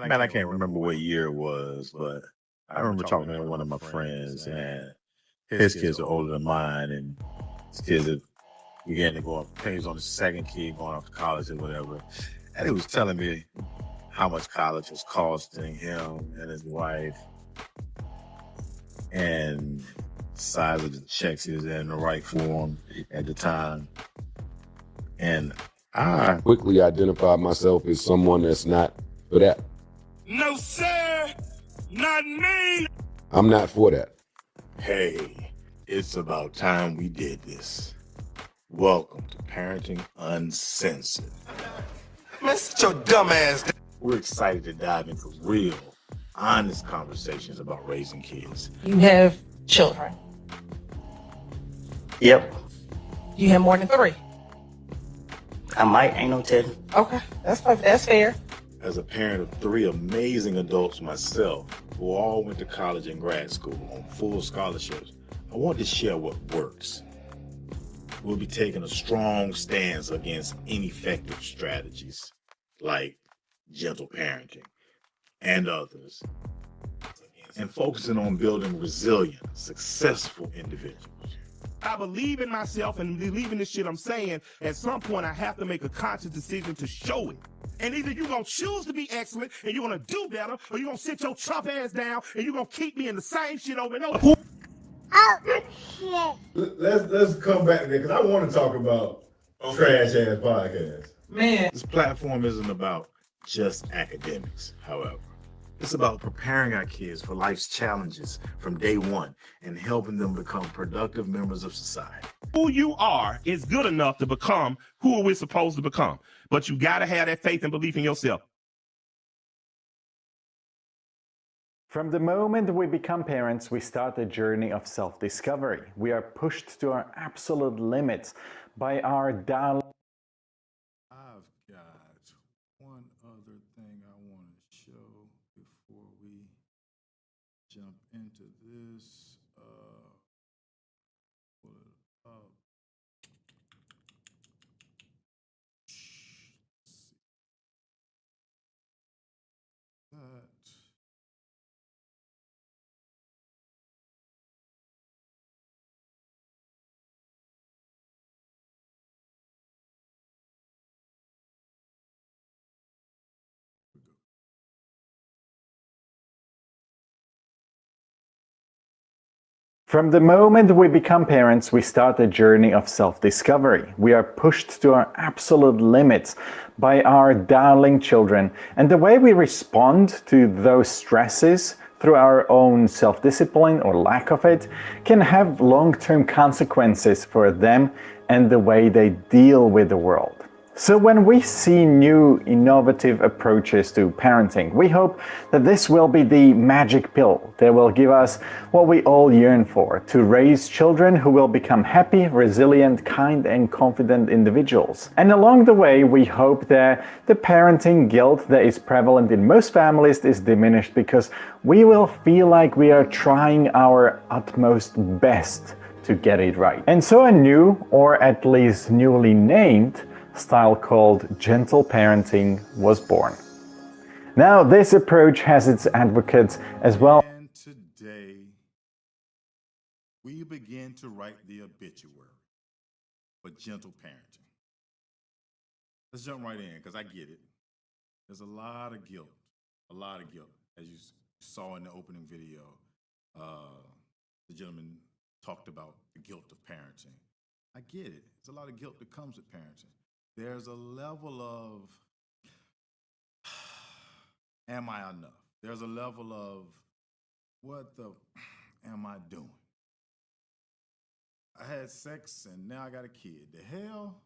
Man, I can't remember what year it was, but I remember talking to one of my friends, and his kids are older than mine, and his kids are beginning to go off. I think he was on his second kid going off to college or whatever. And he was telling me how much college was costing him and his wife, and the size of the checks he was in the right form at the time. And I quickly identified myself as someone that's not for that. No, sir, not me. I'm not for that. Hey, it's about time we did this. Welcome to Parenting Uncensored. Man, sit your dumb ass down. We're excited to dive into real, honest conversations about raising kids. You have children. Yep. You have more than 3. I might, ain't no telling. Okay, that's fair. As a parent of 3 amazing adults myself, who all went to college and grad school on full scholarships, I want to share what works. We'll be taking a strong stance against ineffective strategies like gentle parenting and others, and focusing on building resilient, successful individuals. I believe in myself and believe in this shit I'm saying. At some point, I have to make a conscious decision to show it. And either you're going to choose to be excellent and you're going to do better, or you're going to sit your chump ass down and you're going to keep me in the same shit over and over. Oh, shit. Let's come back to that, because I want to talk about trash ass podcasts. Man. This platform isn't about just academics, however. It's about preparing our kids for life's challenges from day one and helping them become productive members of society. Who you are is good enough to become who we're supposed to become. But you got to have that faith and belief in yourself. From the moment we become parents, we start the journey of self-discovery. We are pushed to our absolute limits by our darling. I've got one other thing I want to show before we jump into this. Pull it up. Let's see. That. From the moment we become parents, we start the journey of self-discovery. We are pushed to our absolute limits by our darling children. And the way we respond to those stresses through our own self-discipline or lack of it can have long-term consequences for them and the way they deal with the world. So when we see new innovative approaches to parenting, we hope that this will be the magic pill that will give us what we all yearn for, to raise children who will become happy, resilient, kind and confident individuals. And along the way, we hope that the parenting guilt that is prevalent in most families is diminished, because we will feel like we are trying our utmost best to get it right. And so a new, or at least newly named, style called gentle parenting was born. Now, this approach has its advocates as well. And today, we begin to write the obituary for gentle parenting. Let's jump right in, because I get it. There's a lot of guilt, as you saw in the opening video. The gentleman talked about the guilt of parenting. I get it. There's a lot of guilt that comes with parenting. There's a level of, am I enough? There's a level of, what the am I doing? I had sex and now I got a kid. The hell?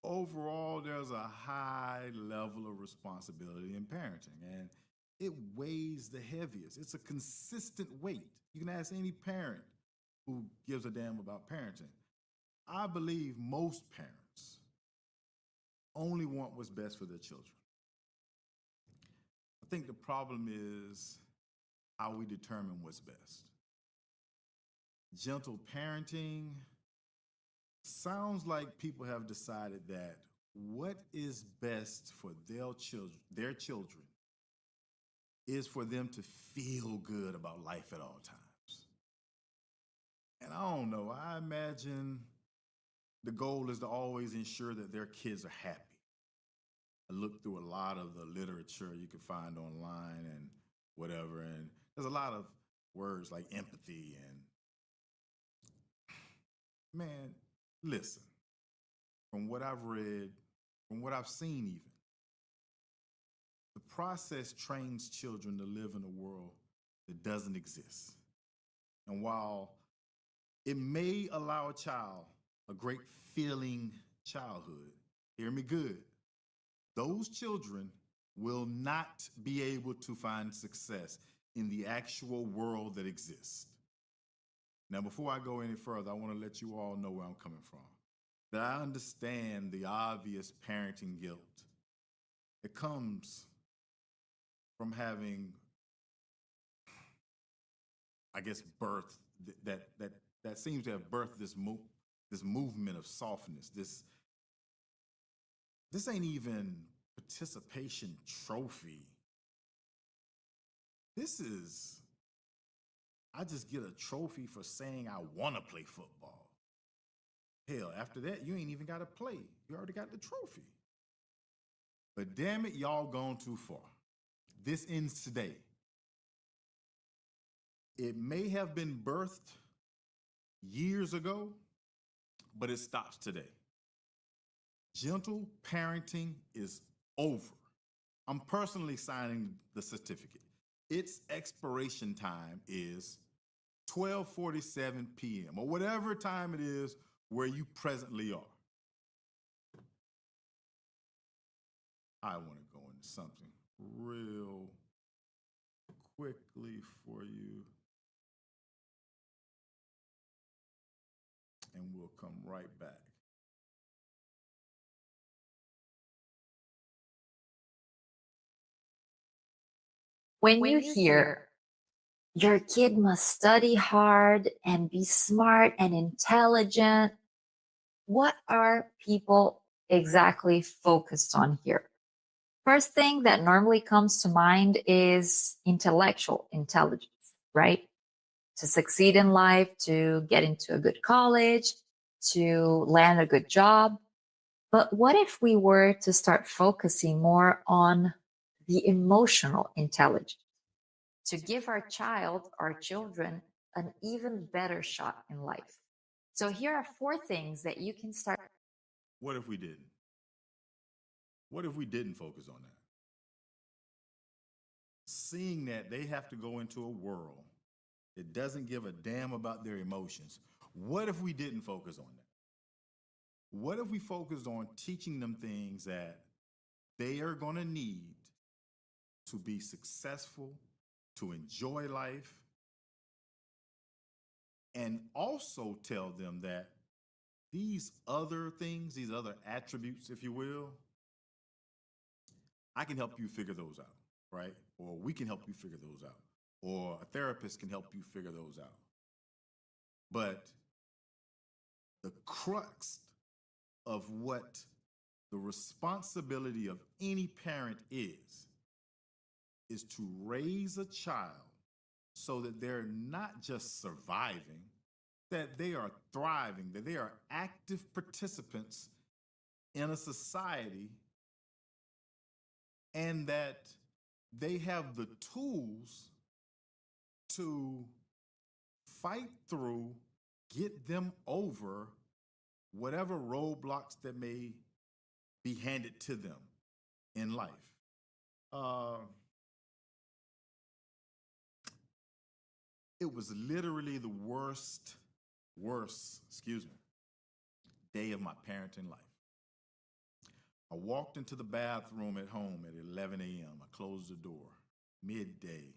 Overall, there's a high level of responsibility in parenting, and it weighs the heaviest. It's a consistent weight. You can ask any parent who gives a damn about parenting. I believe most parents only want what's best for their children. I think the problem is how we determine what's best. Gentle parenting sounds like people have decided that what is best for their children is for them to feel good about life at all times. And I don't know, I imagine the goal is to always ensure that their kids are happy. I looked through a lot of the literature you can find online and whatever, and there's a lot of words like empathy and, man, listen, from what I've read, from what I've seen even, the process trains children to live in a world that doesn't exist. And while it may allow a child a great feeling childhood, hear me good, those children will not be able to find success in the actual world that exists. Now, before I go any further, I want to let you all know where I'm coming from. That I understand the obvious parenting guilt that comes from having, I guess, birth that seems to have birthed this movement of softness. This ain't even participation trophy. This is, I just get a trophy for saying I want to play football. Hell, after that, you ain't even got to play. You already got the trophy. But damn it, y'all gone too far. This ends today. It may have been birthed years ago, but it stops today. Gentle parenting is over. I'm personally signing the certificate. Its expiration time is 12:47 p.m. or whatever time it is where you presently are. I want to go into something real quickly for you, and we'll come right back. When you hear your kid must study hard and be smart and intelligent, what are people exactly focused on here? First thing that normally comes to mind is intellectual intelligence, right? To succeed in life, to get into a good college, to land a good job. But what if we were to start focusing more on the emotional intelligence to give our children, an even better shot in life? So here are 4 things that you can start. What if we didn't? What if we didn't focus on that? Seeing that they have to go into a world that doesn't give a damn about their emotions. What if we didn't focus on that? What if we focused on teaching them things that they are going to need to be successful, to enjoy life, and also tell them that these other things, these other attributes, if you will, I can help you figure those out, right? Or we can help you figure those out. Or a therapist can help you figure those out. But the crux of what the responsibility of any parent is to raise a child so that they're not just surviving, that they are thriving, that they are active participants in a society, and that they have the tools to fight through, get them over whatever roadblocks that may be handed to them in life. It was literally the worst, day of my parenting life. I walked into the bathroom at home at 11 a.m. I closed the door, midday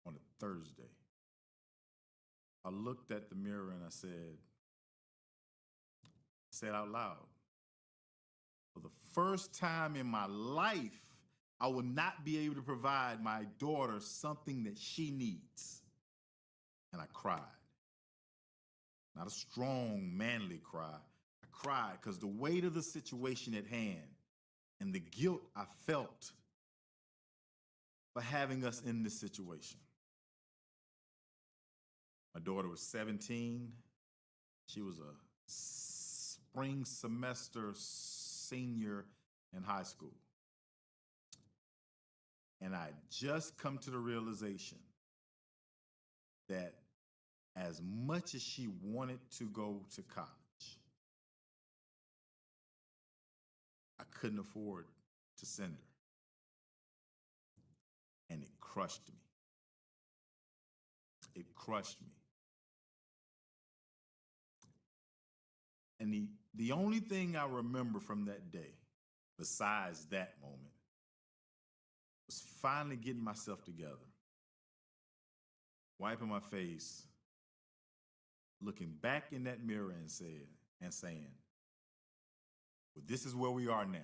on a Thursday. I looked at the mirror and I said out loud, for the first time in my life, I will not be able to provide my daughter something that she needs. And I cried. Not a strong, manly cry. I cried because the weight of the situation at hand and the guilt I felt for having us in this situation. My daughter was 17. She was a spring semester senior in high school. And I had just come to the realization that as much as she wanted to go to college, I couldn't afford to send her. And it crushed me. It crushed me. And the only thing I remember from that day, besides that moment, was finally getting myself together, wiping my face, looking back in that mirror and saying, well, this is where we are now.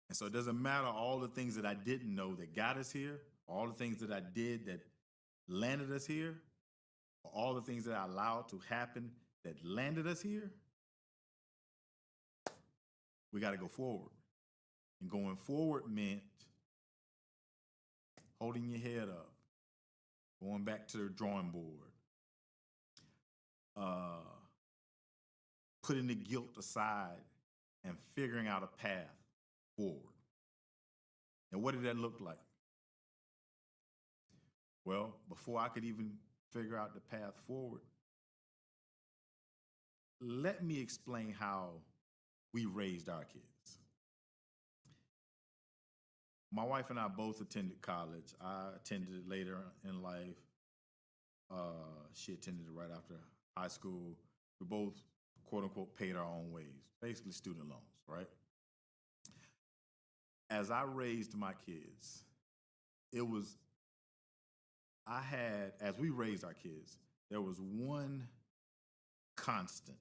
And so it doesn't matter all the things that I didn't know that got us here, all the things that I did that landed us here, all the things that I allowed to happen that landed us here. We got to go forward. And going forward meant holding your head up, going back to the drawing board, putting the guilt aside and figuring out a path forward. And what did that look like? Well, before I could even figure out the path forward, let me explain how we raised our kids. My wife and I both attended college. I attended it later in life. She attended it right after high school. We both, quote unquote, paid our own ways, basically student loans, right? As I raised my kids, as we raised our kids, there was one constant,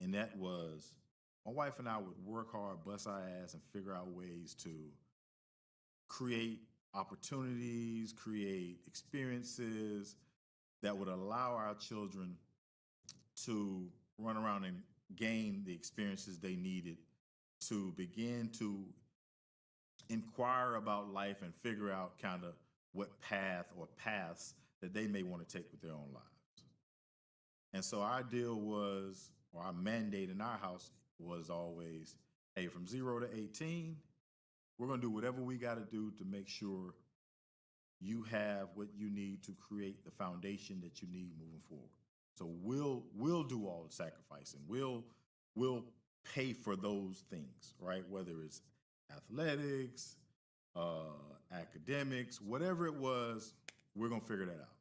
and that was my wife and I would work hard, bust our ass, and figure out ways to create opportunities, create experiences that would allow our children to run around and gain the experiences they needed to begin to inquire about life and figure out kind of what path or paths that they may want to take with their own lives. And so our deal was, or our mandate in our house was always, hey, from 0 to 18, we're going to do whatever we got to do to make sure you have what you need to create the foundation that you need moving forward. So we'll do all the sacrificing. We'll pay for those things, right? Whether it's athletics, academics, whatever it was, we're going to figure that out.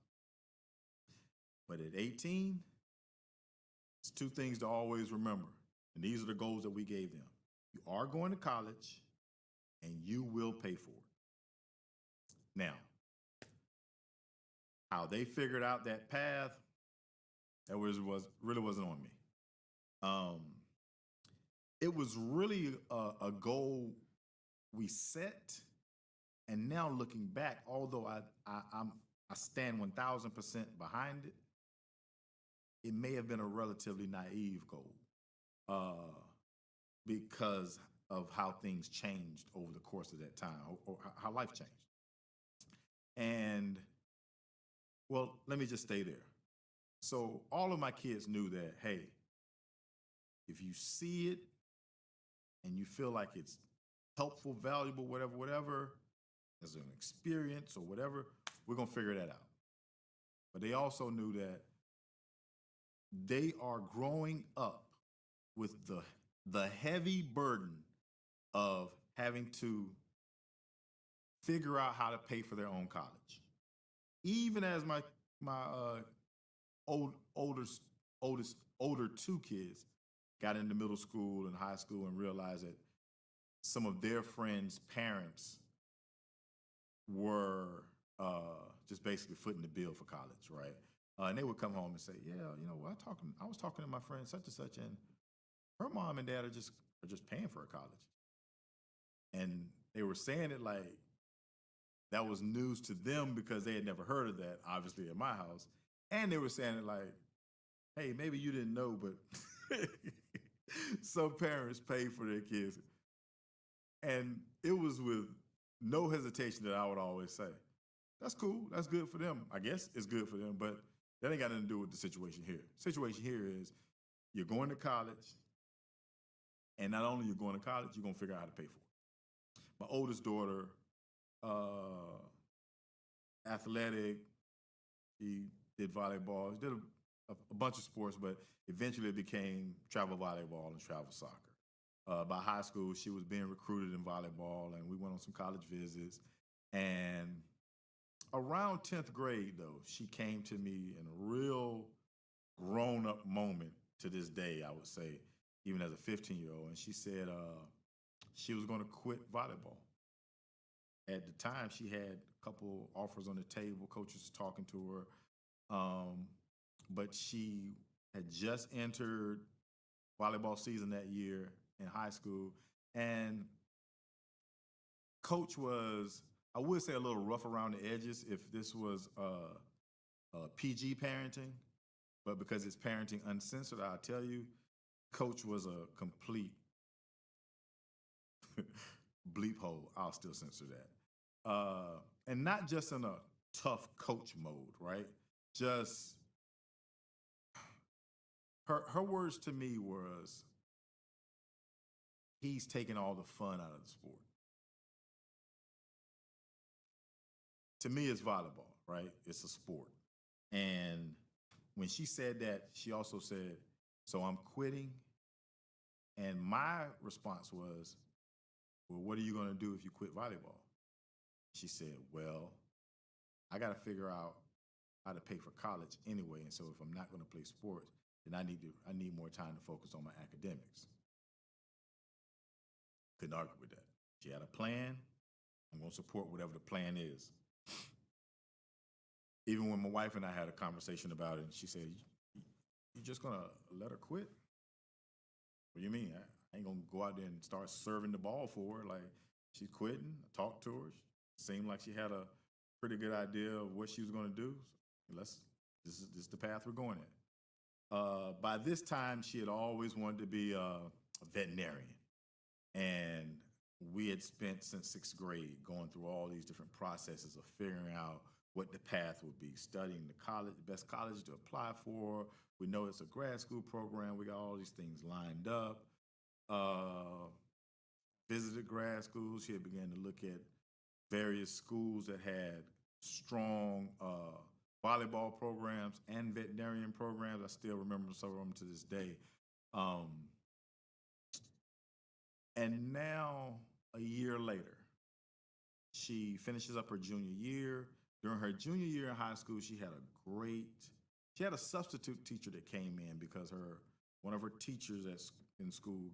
But at 18, it's two things to always remember. And these are the goals that we gave them. You are going to college and you will pay for it. Now, how they figured out that path, that really wasn't on me. It was really a goal we set, and now looking back, although I stand 1,000% behind it, it may have been a relatively naive goal because of how things changed over the course of that time, or how life changed. And, well, let me just stay there. So all of my kids knew that, hey, if you see it and you feel like it's helpful, valuable, whatever, as an experience or whatever, we're going to figure that out. But they also knew that they are growing up with the heavy burden of having to figure out how to pay for their own college. Even as my older two kids got into middle school and high school and realized that some of their friends' parents were just basically footing the bill for college, right? And they would come home and say, yeah, you know, I was talking to my friend such and such, and her mom and dad are just paying for her college. And they were saying it like that was news to them because they had never heard of that, obviously, at my house. And they were saying it like, hey, maybe you didn't know, but Some parents pay for their kids. And it was with no hesitation that I would always say, that's cool. That's good for them. I guess it's good for them, but that ain't got nothing to do with the situation here. Situation here is you're going to college, and not only you're going to college, you're going to figure out how to pay for it. My oldest daughter, athletic, she did volleyball, she did a bunch of sports, but eventually it became travel volleyball and travel soccer. By high school, she was being recruited in volleyball, and we went on some college visits. And around 10th grade, though, she came to me in a real grown-up moment to this day, I would say, even as a 15-year-old. And she said she was going to quit volleyball. At the time, she had a couple offers on the table. Coaches talking to her. But she had just entered volleyball season that year in high school. And coach was, I would say, a little rough around the edges if this was PG parenting. But because it's parenting uncensored, I'll tell you, coach was a complete bleep hole. I'll still censor that. And not just in a tough coach mode, right? Just her words to me was, he's taking all the fun out of the sport. To me, it's volleyball, right? It's a sport. And when she said that, she also said, so I'm quitting. And my response was, well, what are you going to do if you quit volleyball? She said, well, I got to figure out how to pay for college anyway. And so if I'm not going to play sports, then I need more time to focus on my academics. Couldn't argue with that. She had a plan. I'm going to support whatever the plan is. Even when my wife and I had a conversation about it, and she said, you just going to let her quit? What do you mean? I ain't going to go out there and start serving the ball for her. Like, she's quitting. I talked to her. She seemed like she had a pretty good idea of what she was going to do. This is the path we're going at. By this time, she had always wanted to be a veterinarian. And we had spent since 6th grade going through all these different processes of figuring out what the path would be, studying the best college to apply for. We know it's a grad school program. We got all these things lined up. Visited grad schools. She had began to look at various schools that had strong volleyball programs and veterinarian programs. I still remember some of them to this day. And now, a year later, she finishes up her junior year. During her junior year in high school, she had a substitute teacher that came in because one of her teachers in school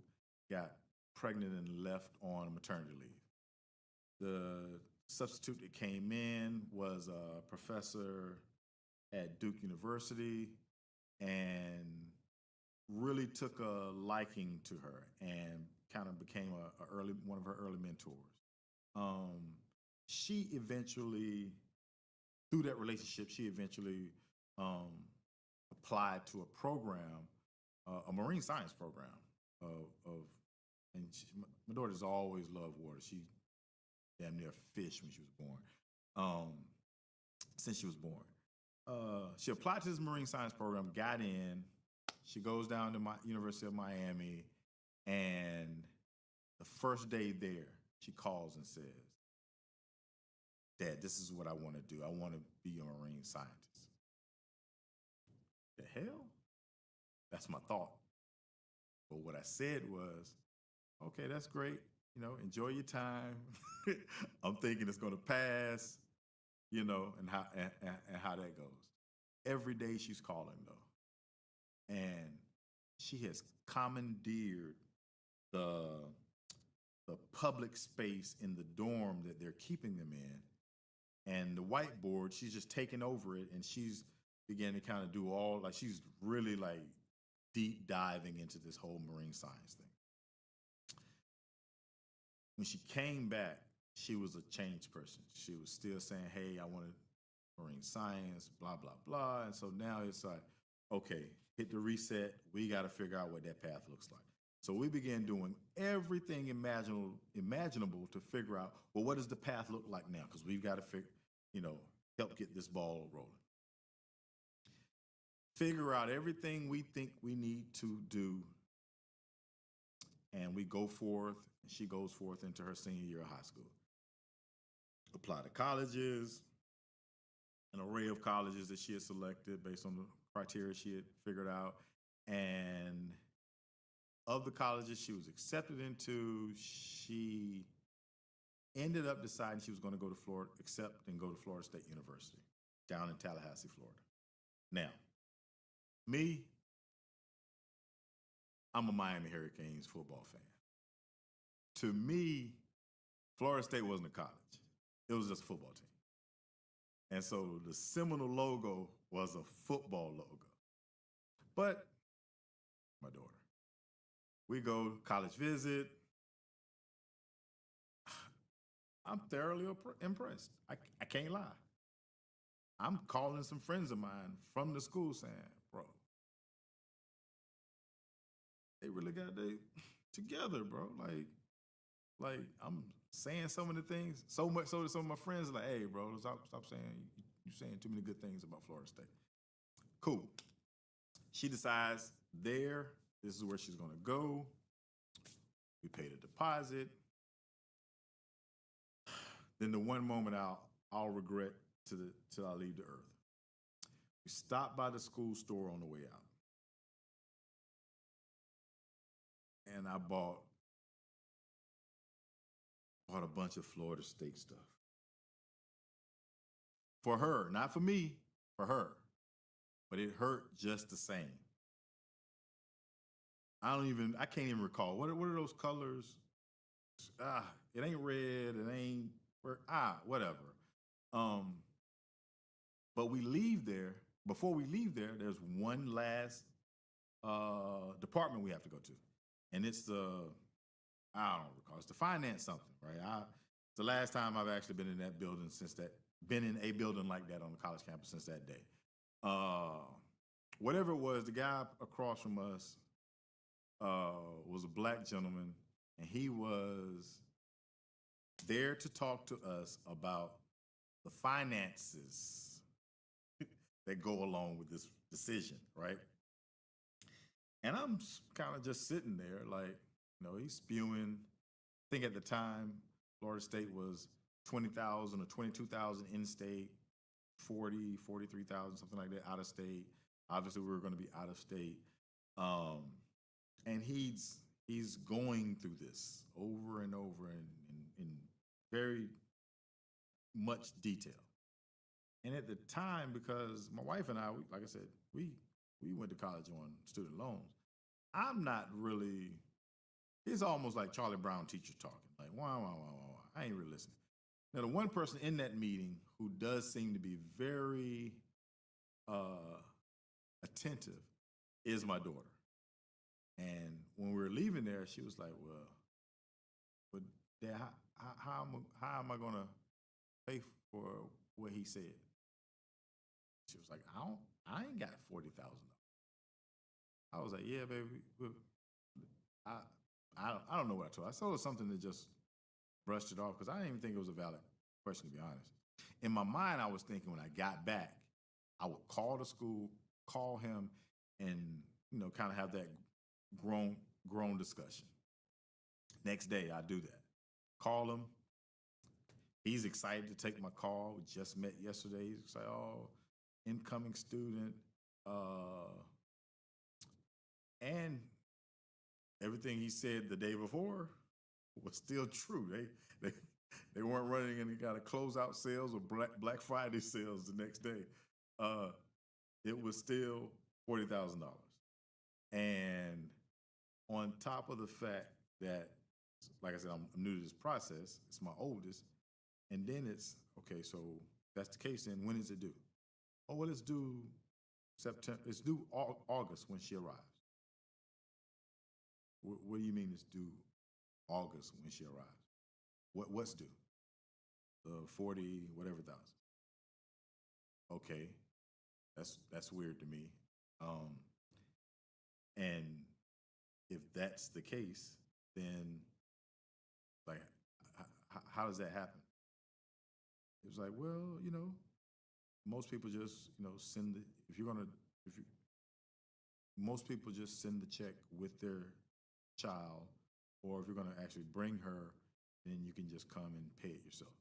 got pregnant and left on maternity leave. The substitute that came in was a professor at Duke University and really took a liking to her and kind of became one of her early mentors. She eventually, through that relationship, applied to a program, a marine science program my daughter's always loved water. She damn near fished when she was born, since she was born. She applied to this marine science program, got in. She goes down to University of Miami, and the first day there, she calls and says, Dad, this is what I want to do. I want to be a marine scientist. The hell? That's my thought. But what I said was, okay, that's great. Enjoy your time. I'm thinking it's going to pass, and how that goes. Every day she's calling, though. And she has commandeered the public space in the dorm that they're keeping them in. And the whiteboard, she's just taken over it, and she's began to kind of do she's really deep diving into this whole marine science thing. When she came back, she was a changed person. She was still saying, hey, I wanted marine science, blah, blah, blah. And so now it's like, okay, hit the reset. We got to figure out what that path looks like. So we began doing everything imaginable to figure out, well, what does the path look like now? Because we've got to help get this ball rolling. Figure out everything we think we need to do. And we go forth, and she goes forth into her senior year of high school. Apply to colleges, an array of colleges that she had selected based on the criteria she had figured out. And of the colleges she was accepted into, she ended up deciding she was going to go to Florida, accept and go to Florida State University down in Tallahassee, Florida. Now, me, I'm a Miami Hurricanes football fan. To me, Florida State wasn't a college. It was just a football team. And so the Seminole logo was a football logo. But my daughter, we go college visit. I'm thoroughly impressed. I can't lie. I'm calling some friends of mine from the school saying, bro, they really got they together, bro. Like I'm saying some of the things, so much so that some of my friends are like, hey, bro, stop saying, you're saying too many good things about Florida State. Cool. She decides this is where she's gonna go. We paid a deposit. Then the one moment I'll regret till I leave the earth. We stopped by the school store on the way out. And I bought a bunch of Florida State stuff. For her, not for me, for her. But it hurt just the same. I can't even recall. What are those colors? It ain't red, it ain't, whatever. But we leave there, before we leave there, there's one last department we have to go to. And it's I don't recall, it's the finance something, right? It's the last time I've actually been in that building been in a building like that on the college campus since that day. Whatever it was, the guy across from us was a black gentleman, and he was there to talk to us about the finances that go along with this decision, right? And I'm kind of just sitting there like, he's spewing. I think at the time, Florida State was 20,000 or 22,000 in-state, 40, 43,000, something like that, out of state. Obviously, we were going to be out of state. And he's going through this over and over in very much detail. And at the time, because my wife and I, like I said, we went to college on student loans. I'm not really, it's almost like Charlie Brown teacher talking, like, wah. I ain't really listening. Now, the one person in that meeting who does seem to be very attentive is my daughter. And when we were leaving there, she was like, well, but Dad, how am I going to pay for what he said? She was like, I ain't got $40,000. I was like, yeah, baby. I don't know what I told her. I told her something that just brushed it off because I didn't even think it was a valid question, to be honest. In my mind, I was thinking when I got back, I would call the school, call him, and kind of have that grown discussion. Next day, I do that. Call him. He's excited to take my call. We just met yesterday. He's like, oh, incoming student. And everything he said the day before was still true. They weren't running any kind of closeout sales or Black Friday sales the next day. It was still $40,000. And on top of the fact that, like I said, I'm new to this process, it's my oldest, and then it's, okay, so that's the case, then when is it due? Oh, well, it's due September, it's due August when she arrives. What do you mean it's due August when she arrives? What's due? The 40 whatever thousand. Okay, that's weird to me. And if that's the case, then like, how does that happen? It was like, well, most people just, send the, most people just send the check with their child, or if you're going to actually bring her, then you can just come and pay it yourself.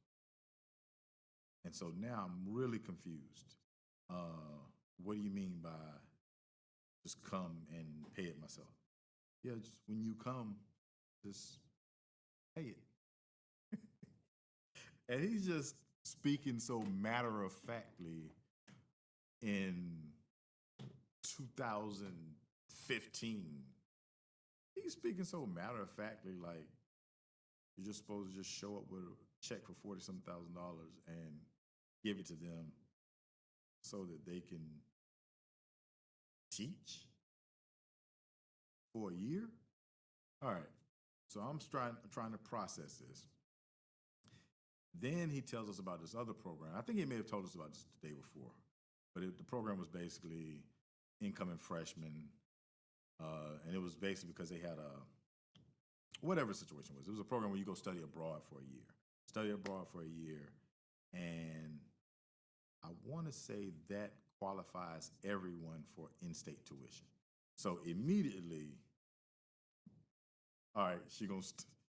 And so now I'm really confused. What do you mean by just come and pay it myself? Yeah, just when you come, just pay it. And he's just speaking so matter-of-factly in 2015. He's speaking so matter-of-factly, like you're just supposed to just show up with a check for $40-some thousand and give it to them so that they can teach for a year? All right, so I'm trying to process this. Then he tells us about this other program. I think he may have told us about this the day before, but the program was basically incoming freshmen, and it was basically because they had whatever situation was. It was a program where you go study abroad for a year. And I want to say that qualifies everyone for in-state tuition. So immediately, all right,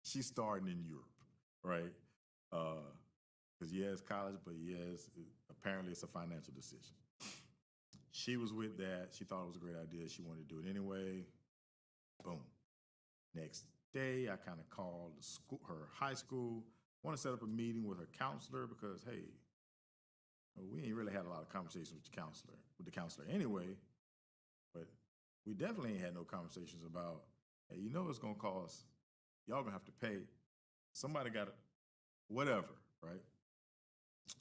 she's starting in Europe, right? Because yes, college, but yes, apparently it's a financial decision. She was with that. She thought it was a great idea. She wanted to do it anyway. Boom. Next day, I kind of called her high school. Want to set up a meeting with her counselor because, hey, we ain't really had a lot of conversations with the counselor anyway. But we definitely ain't had no conversations about, hey, it's gonna cost. Y'all gonna have to pay. Somebody got to, whatever, right?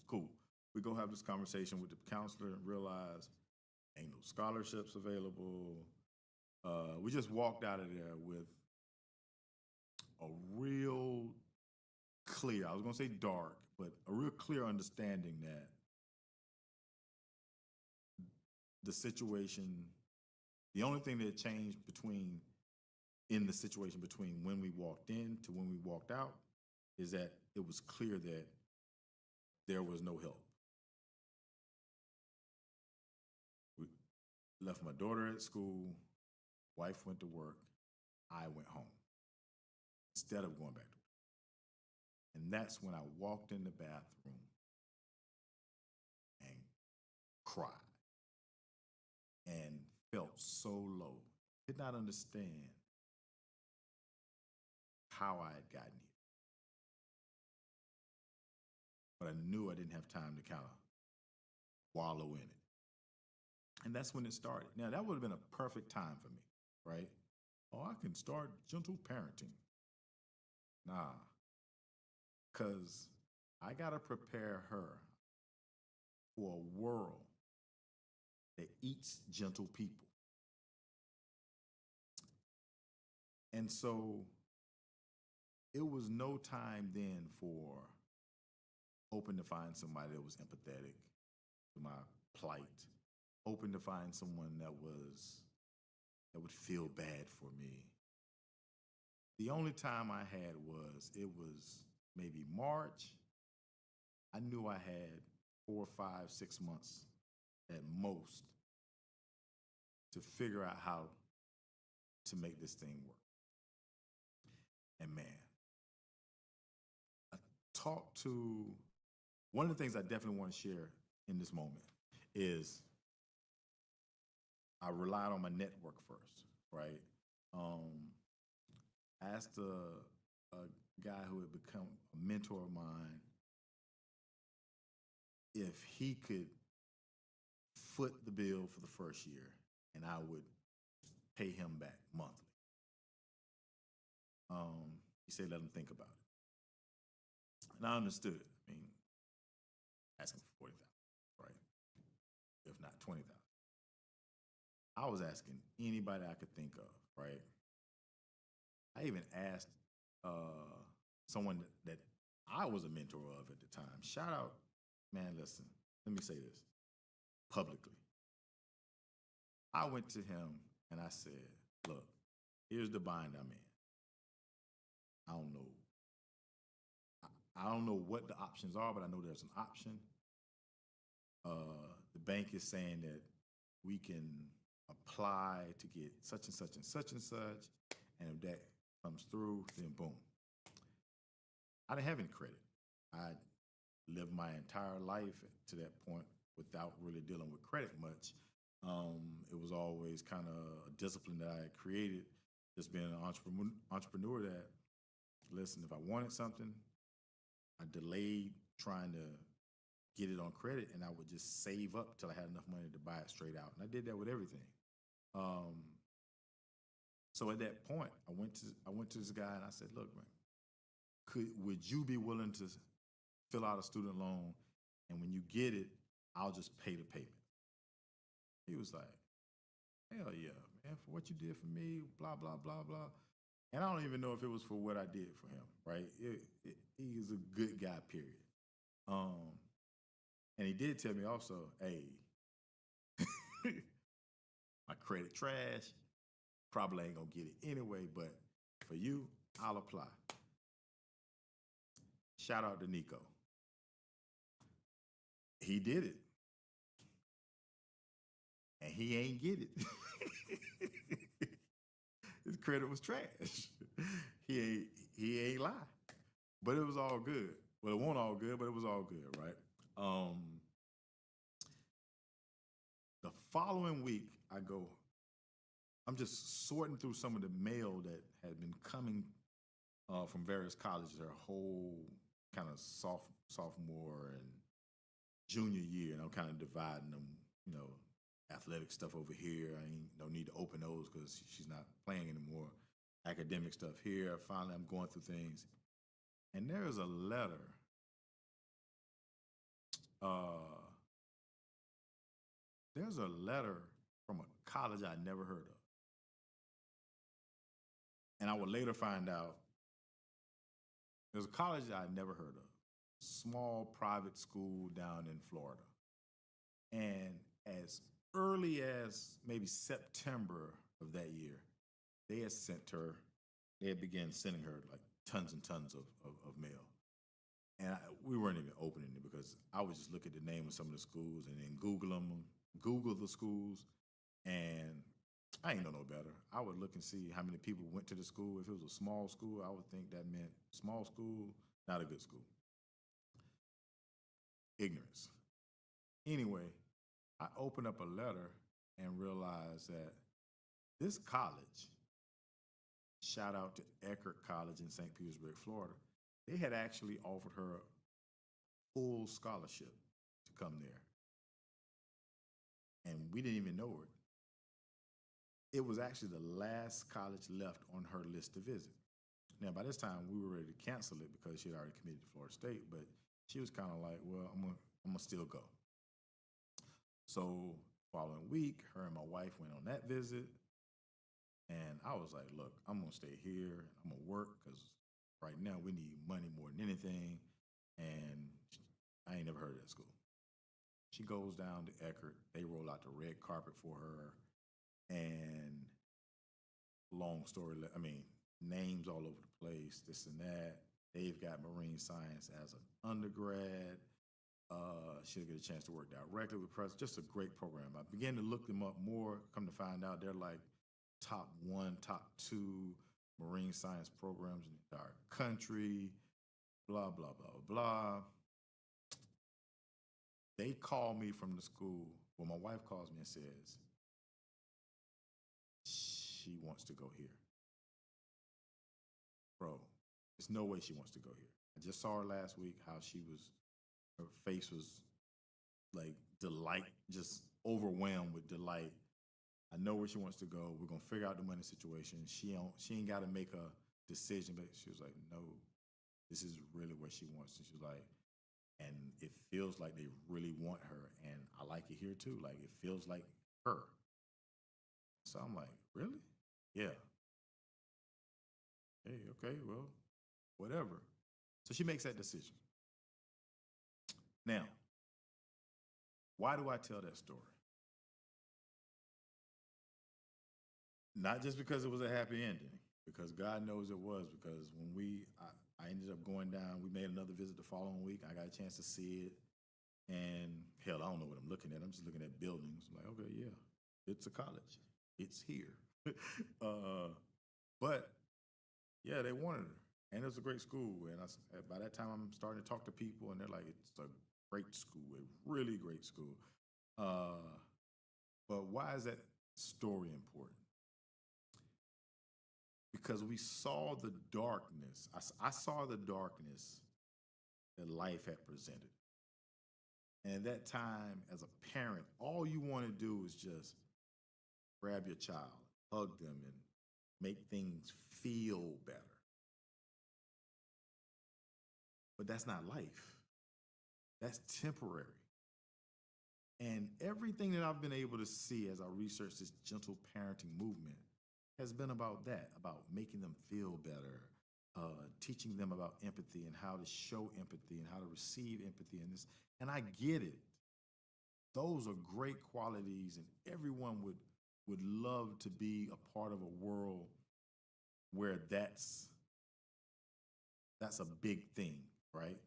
Cool. We go have this conversation with the counselor and realize ain't no scholarships available. We just walked out of there with a real clear, I was gonna say dark, but a real clear understanding that the situation, the only thing that changed in the situation between when we walked in to when we walked out is that it was clear that there was no help. We left my daughter at school, wife went to work, I went home instead of going back to work. And that's when I walked in the bathroom and cried and felt so low. Did not understand how I had gotten here. But I knew I didn't have time to kind of wallow in it. And that's when it started. Now, that would have been a perfect time for me, right? Oh, I can start gentle parenting. Nah, because I got to prepare her for a world that eats gentle people. And so it was no time then for hoping to find somebody that was empathetic to my plight, hoping to find someone that would feel bad for me. The only time I had it was maybe March. I knew I had 4, 5, 6 months at most to figure out how to make this thing work. And man, I talked to, one of the things I definitely want to share in this moment is I relied on my network first, right? Asked a guy who had become a mentor of mine if he could foot the bill for the first year and I would pay him back monthly. He said, let him think about it. And I understood it. I mean, asking for $40,000, right? If not $20,000. I was asking anybody I could think of, right? I even asked someone that I was a mentor of at the time. Shout out, man, listen, let me say this publicly. I went to him and I said, look, here's the bind I'm in. I don't know. I don't know what the options are, but I know there's an option. The bank is saying that we can apply to get such and such and such and such, and if that comes through, then boom. I didn't have any credit. I lived my entire life to that point without really dealing with credit much. It was always kind of a discipline that I had created, just being an entrepreneur that, listen, if I wanted something, I delayed trying to get it on credit, and I would just save up till I had enough money to buy it straight out. And I did that with everything. So at that point, I went to this guy and I said, look, man, would you be willing to fill out a student loan, and when you get it, I'll just pay the payment? He was like, hell yeah, man, for what you did for me, blah, blah, blah, blah. And I don't even know if it was for what I did for him, right? He's a good guy, period. And he did tell me also, hey, my credit trash, probably ain't gonna get it anyway, but for you, I'll apply. Shout out to Nico. He did it. And he ain't get it. His credit was trash. He ain't lie. But it was all good. Well, it wasn't all good, but it was all good, right? The following week, I'm just sorting through some of the mail that had been coming from various colleges their whole kind of sophomore and junior year, and I'm kind of dividing them, athletic stuff over here. I ain't no need to open those because she's not playing anymore. Academic stuff here. Finally, I'm going through things. And there's a letter. There's a letter from a college I never heard of. And I would later find out there's a college that I never heard of. Small private school down in Florida. And as early as maybe September of that year, they had began sending her like tons and tons of mail. And we weren't even opening it because I would just look at the name of some of the schools and then Google the schools, and I ain't know no better. I would look and see how many people went to the school. If it was a small school, I would think that meant small school, not a good school. Ignorance. Anyway, I opened up a letter and realized that this college, shout out to Eckerd College in St. Petersburg, Florida, they had actually offered her a full scholarship to come there. And we didn't even know it. It was actually the last college left on her list to visit. Now, by this time, we were ready to cancel it because she had already committed to Florida State, but she was kind of like, well, I'm gonna still go. So following week, her and my wife went on that visit. And I was like, look, I'm gonna stay here. I'm gonna work because right now we need money more than anything. And I ain't never heard of that school. She goes down to Eckerd. They roll out the red carpet for her. And long story, names all over the place, this and that. They've got marine science as an undergrad. She'll get a chance to work directly with Press. Just a great program. I began to look them up more, come to find out they're like top 1, top 2 marine science programs in the entire country, blah, blah, blah, blah. They call me from the school. Well, my wife calls me and says, she wants to go here. Bro, there's no way she wants to go here. I just saw her last week, how her face was like delight, just overwhelmed with delight. I know where she wants to go. We're gonna figure out the money situation. She ain't gotta make a decision, but she was like, no, this is really where she wants. And she was like, and it feels like they really want her, and I like it here too. Like, it feels like her. So I'm like, really? Yeah. Hey, okay, well, whatever. So she makes that decision. Now, why do I tell that story? Not just because it was a happy ending, because God knows it was. Because when I ended up going down, we made another visit the following week. I got a chance to see it, and hell, I don't know what I'm looking at. I'm just looking at buildings. I'm like, okay, yeah, it's a college. It's here. But yeah, they wanted her, and it was a great school. And by that time, I'm starting to talk to people, and they're like, it's a great school, a really great school. But why is that story important? Because we saw the darkness. I saw the darkness that life had presented. And at that time, as a parent, all you want to do is just grab your child, hug them, and make things feel better. But that's not life. That's temporary. And everything that I've been able to see as I research this gentle parenting movement has been about that, about making them feel better, teaching them about empathy and how to show empathy and how to receive empathy in this. And I get it. Those are great qualities, and everyone would love to be a part of a world where that's a big thing, right?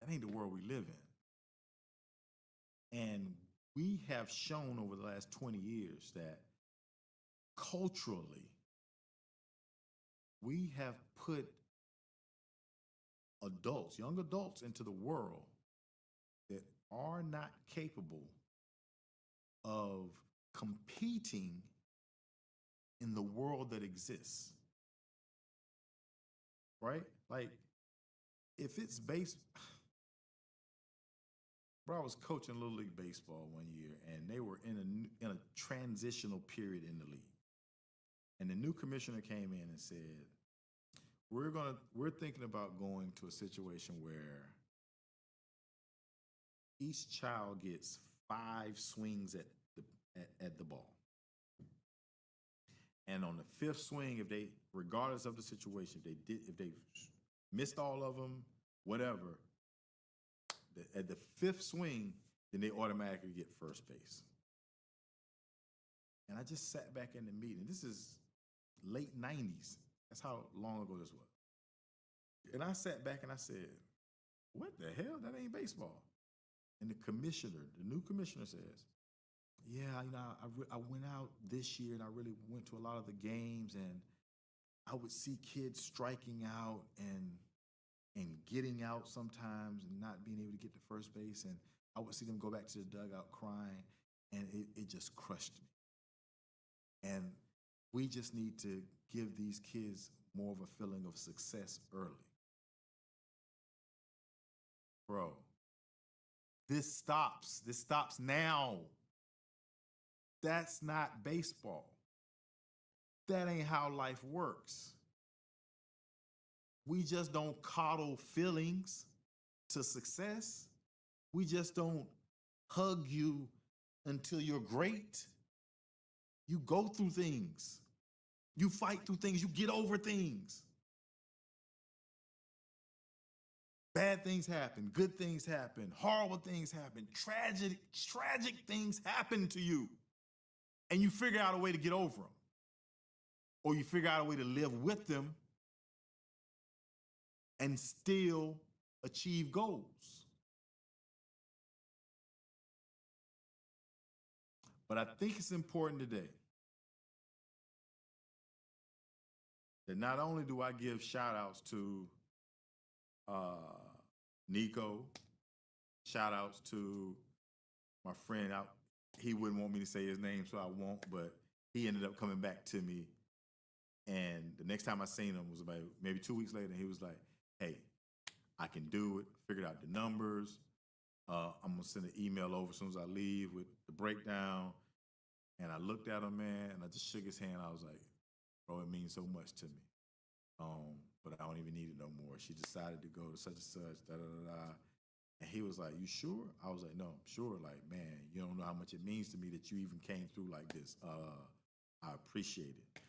That ain't the world we live in. And we have shown over the last 20 years that culturally, we have put adults, young adults, into the world that are not capable of competing in the world that exists. Right? Like, if it's bro, I was coaching Little League Baseball one year, and they were in a transitional period in the league. And the new commissioner came in and said, we're thinking about going to a situation where each child gets 5 swings at the ball. And on the 5th swing, if they, regardless of the situation, if they missed all of them, whatever, at the 5th swing, then they automatically get first base. And I just sat back in the meeting. This is late 90s. That's how long ago this was. And I sat back and I said, what the hell? That ain't baseball. And the new commissioner says, yeah, I went out this year and I really went to a lot of the games, and I would see kids striking out and getting out sometimes and not being able to get to first base. And I would see them go back to the dugout crying, and it just crushed me. And we just need to give these kids more of a feeling of success early. Bro, this stops now. That's not baseball. That ain't how life works. We just don't coddle feelings to success. We just don't hug you until you're great. You go through things. You fight through things. You get over things. Bad things happen. Good things happen. Horrible things happen. Tragic things happen to you. And you figure out a way to get over them. Or you figure out a way to live with them and still achieve goals. But I think it's important today that not only do I give shout outs to Nico, shout outs to my friend out. He wouldn't want me to say his name, so I won't, but he ended up coming back to me. And the next time I seen him was about maybe 2 weeks later, and he was like, hey, I can do it. Figured out the numbers. I'm going to send an email over as soon as I leave with the breakdown. And I looked at him, man, and I just shook his hand. I was like, bro, it means so much to me. But I don't even need it no more. She decided to go to such and such, da-da-da-da. And he was like, you sure? I was like, no, I'm sure. Like, man, you don't know how much it means to me that you even came through like this. I appreciate it.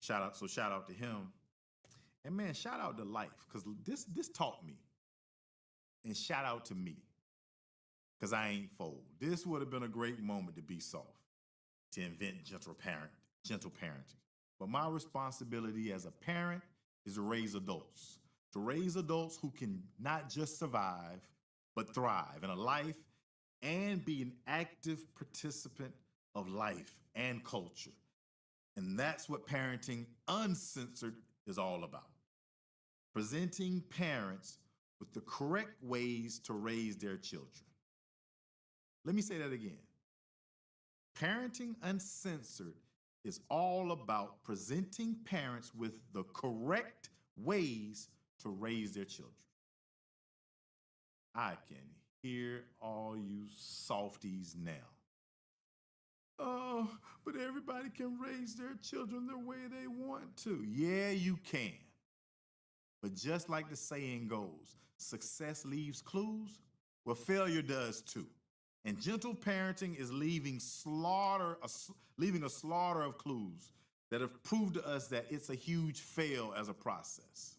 Shout out to him. And man, shout out to life, because this taught me. And shout out to me, because I ain't fold. This would have been a great moment to be soft. to invent gentle parenting. But my responsibility as a parent is to raise adults who can not just survive, but thrive in a life and be an active participant of life and culture. And that's what Parenting Uncensored is all about. Presenting parents with the correct ways to raise their children. Let me say that again. Parenting Uncensored is all about presenting parents with the correct ways to raise their children. I can hear all you softies now. Oh, but everybody can raise their children the way they want to. Yeah, you can. But just like the saying goes, success leaves clues. Well, failure does too. And gentle parenting is leaving a slaughter of clues that have proved to us that it's a huge fail as a process.